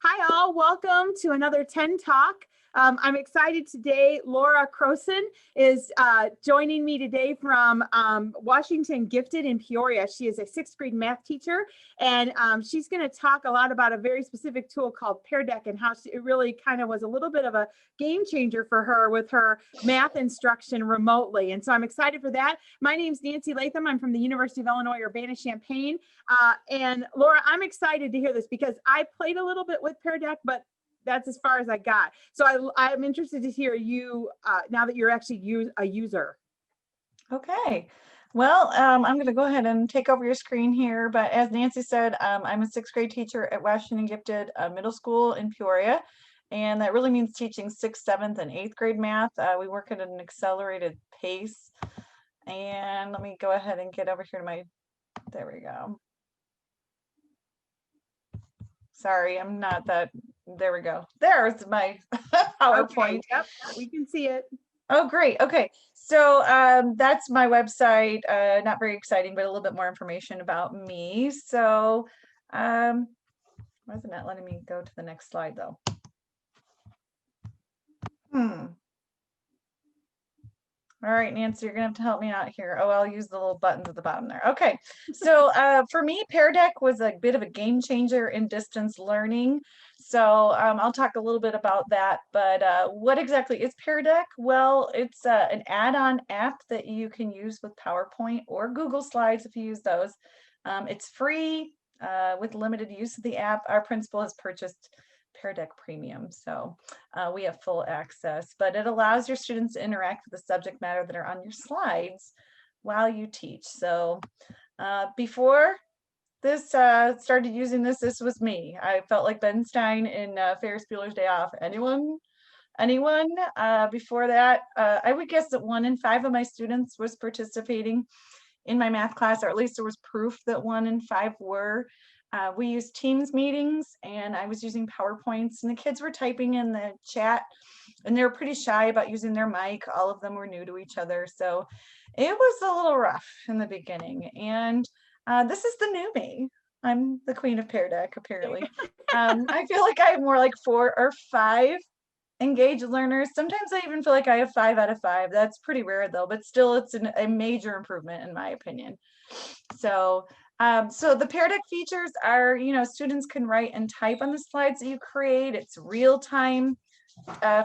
Hi all, welcome to another 10 Talk. I'm excited today. Laura Croson is joining me today from Washington Gifted in Peoria. She is a sixth grade math teacher, and she's going to talk a lot about a very specific tool called Pear and how it really kind of was a little bit of a game changer for her with her math instruction remotely. And so I'm excited for that. My name's Nancy Latham. I'm from the University of Illinois Urbana-Champaign. And Laura, I'm excited to hear this because I played a little bit with Pear Deck, but that's as far as I got. So I'm interested to hear you now that you're actually a user. Okay. Well, I'm going to go ahead and take over your screen here. But as Nancy said, I'm a sixth grade teacher at Washington Gifted Middle School in Peoria. And that really means teaching sixth, seventh, and eighth grade math. We work at an accelerated pace. And let me go ahead and get over here to there we go. Sorry, I'm not that, there we go. There's my PowerPoint. Okay, yep, we can see it. Oh, great. Okay. So that's my website. Not very exciting, but a little bit more information about me. So why isn't that letting me go to the next slide though? All right, Nancy, you're gonna have to help me out here. Oh, I'll use the little buttons at the bottom there. Okay, so for me, Pear Deck was a bit of a game changer in distance learning. So I'll talk a little bit about that, but what exactly is Pear Deck? Well, it's an add-on app that you can use with PowerPoint or Google Slides if you use those. It's free with limited use of the app. Our principal has purchased Pear Deck Premium, so we have full access, but it allows your students to interact with the subject matter that are on your slides while you teach. So before this started using this was me. I felt like Ben Stein in Ferris Bueller's Day Off. Anyone? Before that, I would guess that 1 in 5 of my students was participating in my math class, or at least there was proof that 1 in 5 were. We used Teams meetings, and I was using PowerPoints, and the kids were typing in the chat, and they were pretty shy about using their mic. All of them were new to each other, so it was a little rough in the beginning. And this is the new me. I'm the queen of Pear Deck, apparently. I feel like I have more like 4 or 5 engaged learners. Sometimes I even feel like I have 5 out of 5. That's pretty rare though, but still it's a major improvement in my opinion. So the Pear Deck features are, students can write and type on the slides that you create. It's real time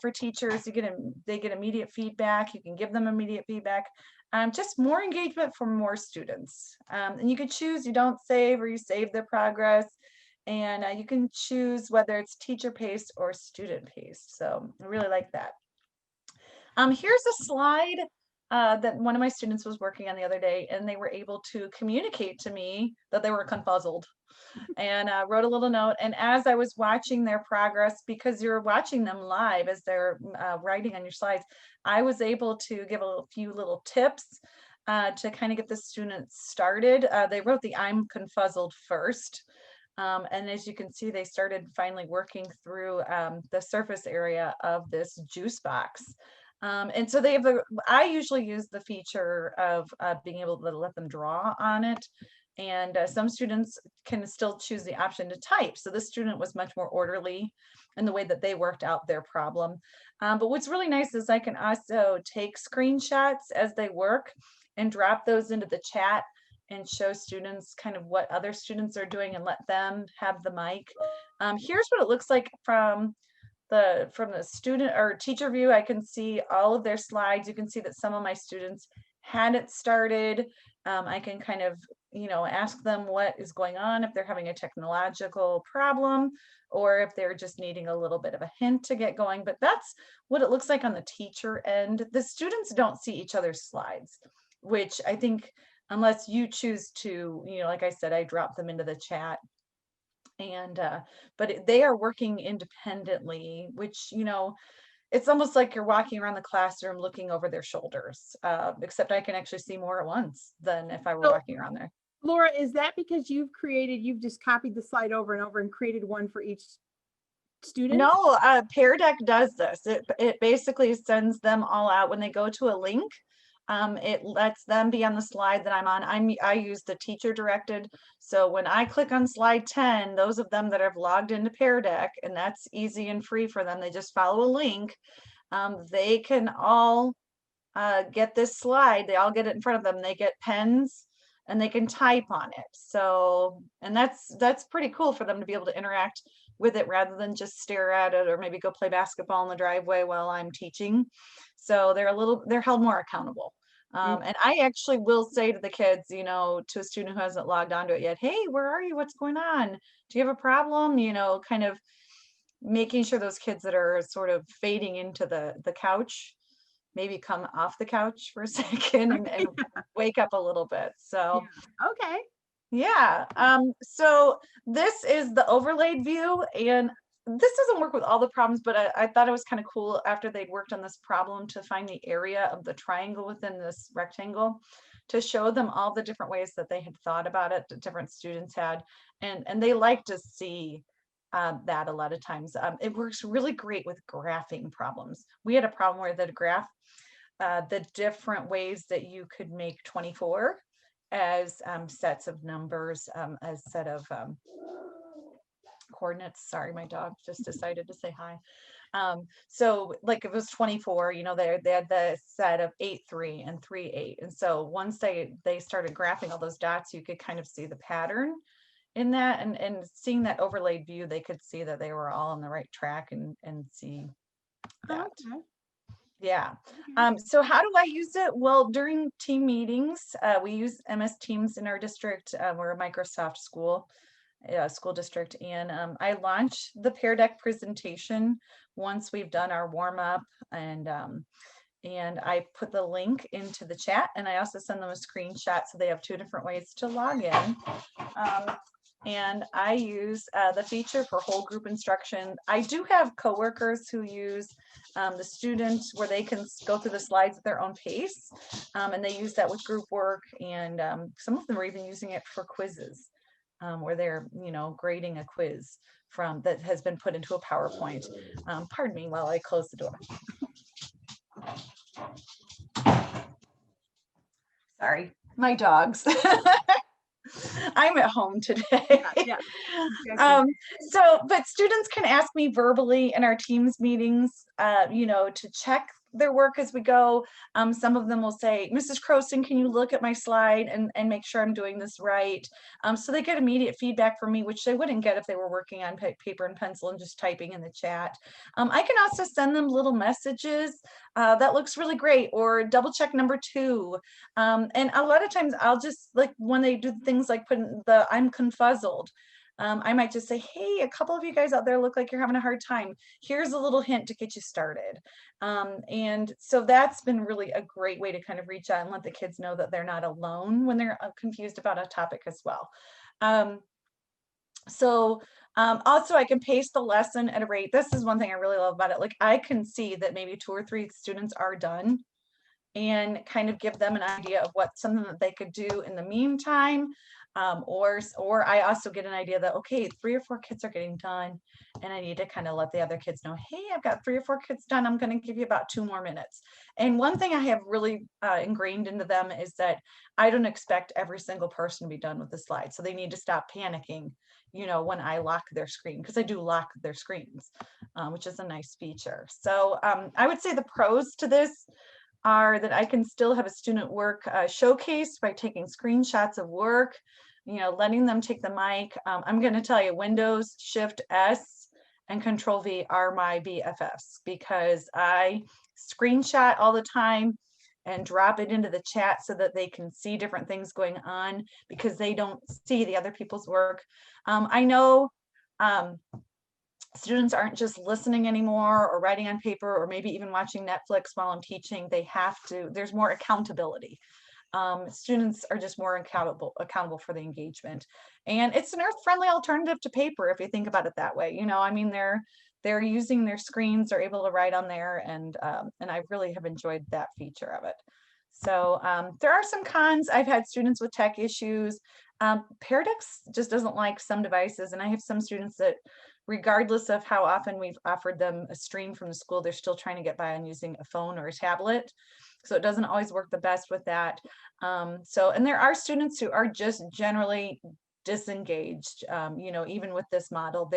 for teachers. They get immediate feedback. You can give them immediate feedback. Just more engagement for more students. And you can choose, you don't save or you save their progress. And you can choose whether it's teacher paced or student paced. So I really like that. Here's a slide that one of my students was working on the other day, and they were able to communicate to me that they were confuzzled and wrote a little note. And as I was watching their progress, because you're watching them live as they're writing on your slides, I was able to give a few little tips to kind of get the students started. They wrote the I'm confuzzled first. And as you can see, they started finally working through the surface area of this juice box. And so I usually use the feature of being able to let them draw on it. And some students can still choose the option to type. So this student was much more orderly in the way that they worked out their problem. But what's really nice is I can also take screenshots as they work and drop those into the chat and show students kind of what other students are doing and let them have the mic. Here's what it looks like from the student or teacher view. I can see all of their slides. You can see that some of my students had it started. I can kind of, ask them what is going on, if they're having a technological problem, or if they're just needing a little bit of a hint to get going. But that's what it looks like on the teacher end. The students don't see each other's slides, which I think, unless you choose to, like I said, I drop them into the chat. And but they are working independently, which it's almost like you're walking around the classroom looking over their shoulders, except I can actually see more at once than if I were walking around there. Laura, is that because you've just copied the slide over and over and created one for each student? No, Pear Deck does this. It basically sends them all out when they go to a link. It lets them be on the slide that I'm on. I use the teacher directed. So when I click on slide 10, those of them that have logged into Pear Deck, and that's easy and free for them, they just follow a link. They can all get this slide. They all get it in front of them. They get pens and they can type on it. So, and that's pretty cool for them to be able to interact with it rather than just stare at it or maybe go play basketball in the driveway while I'm teaching. So they're held more accountable. And I actually will say to the kids, you know, to a student who hasn't logged onto it yet, hey, where are you? What's going on? Do you have a problem? You know, kind of making sure those kids that are sort of fading into the couch maybe come off the couch for a second and wake up a little bit. So Yeah. Okay. yeah. So this is the overlaid view, and this doesn't work with all the problems, but I thought it was kind of cool after they'd worked on this problem to find the area of the triangle within this rectangle to show them all the different ways that they had thought about it, that different students had, and they like to see that a lot of times. It works really great with graphing problems. We had a problem where the graph, the different ways that you could make 24 as sets of numbers, as set of coordinates. Sorry, my dog just decided to say hi. So like if it was 24, you know, they had the set of 8, 3 and 3, 8. And so once they started graphing all those dots, you could kind of see the pattern in that, and seeing that overlaid view, they could see that they were all on the right track and see that. Okay. Yeah. So how do I use it? Well, during team meetings, we use MS Teams in our district. We're a Microsoft school district, and I launch the Pear Deck presentation once we've done our warm up, and I put the link into the chat, and I also send them a screenshot so they have 2 different ways to log in. And I use the feature for whole group instruction. I do have coworkers who use the students where they can go through the slides at their own pace, and they use that with group work, and some of them are even using it for quizzes, where they're, you know, grading a quiz from that has been put into a PowerPoint. Pardon me while I close the door. Sorry, my dogs. I'm at home today. Yeah. Yeah. But students can ask me verbally in our Teams meetings, you know, to check their work as we go. Some of them will say, Mrs. Croson, can you look at my slide and make sure I'm doing this right? So they get immediate feedback from me, which they wouldn't get if they were working on paper and pencil and just typing in the chat. I can also send them little messages. That looks really great, or double check number 2. And a lot of times I'll just, like when they do things like putting the I'm confuzzled, I might just say, hey, a couple of you guys out there look like you're having a hard time. Here's a little hint to get you started. And so that's been really a great way to kind of reach out and let the kids know that they're not alone when they're confused about a topic as well. Also I can pace the lesson at a rate. This is one thing I really love about it. Like I can see that maybe 2 or 3 students are done and kind of give them an idea of what something that they could do in the meantime. Or I also get an idea that, okay, 3 or 4 kids are getting done, and I need to kind of let the other kids know, hey, I've got 3 or 4 kids done. I'm going to give you about 2 more minutes. And one thing I have really ingrained into them is that I don't expect every single person to be done with the slide. So they need to stop panicking, you know, when I lock their screen, because I do lock their screens, which is a nice feature. So I would say the pros to this are that I can still have a student work showcased by taking screenshots of work, you know, letting them take the mic. I'm going to tell you, Windows Shift S and Control V are my BFFs, because I screenshot all the time and drop it into the chat so that they can see different things going on, because they don't see the other people's work. I know students aren't just listening anymore or writing on paper or maybe even watching Netflix while I'm teaching. They have to, there's more accountability. Students are just more accountable for the engagement. And it's an earth-friendly alternative to paper if you think about it that way. You know, I mean, they're using their screens, they're able to write on there, and I really have enjoyed that feature of it. So there are some cons. I've had students with tech issues. Pear Deck's just doesn't like some devices, and I have some students that, regardless of how often we've offered them a stream from the school, they're still trying to get by on using a phone or a tablet. So it doesn't always work the best with that. And there are students who are just generally disengaged. Even with this model,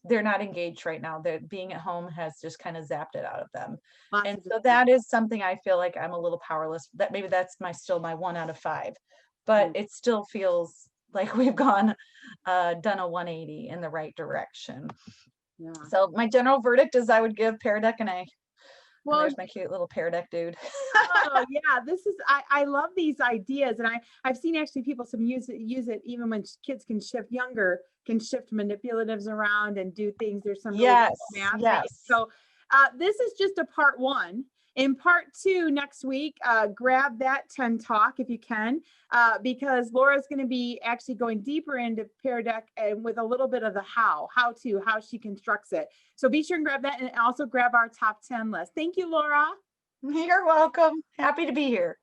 they're not engaged right now. They're being at home has just kind of zapped it out of them. Lots And of so that is something I feel like I'm a little powerless. That maybe that's still my 1 out of 5, but it still feels like we've done a 180 in the right direction. Yeah. So my general verdict is I would give Pear Deck an A. Well, There's my cute little Pear Deck dude. oh yeah, I love these ideas, and I've seen actually people use it even when kids can shift manipulatives around and do things. There's some really Yes, cool math things. yes. So this is just a part 1. In part 2 next week, grab that 10 talk if you can, because Laura's going to be actually going deeper into Pear Deck and with a little bit of the how she constructs it. So be sure and grab that, and also grab our top 10 list. Thank you, Laura. You're welcome. Happy to be here.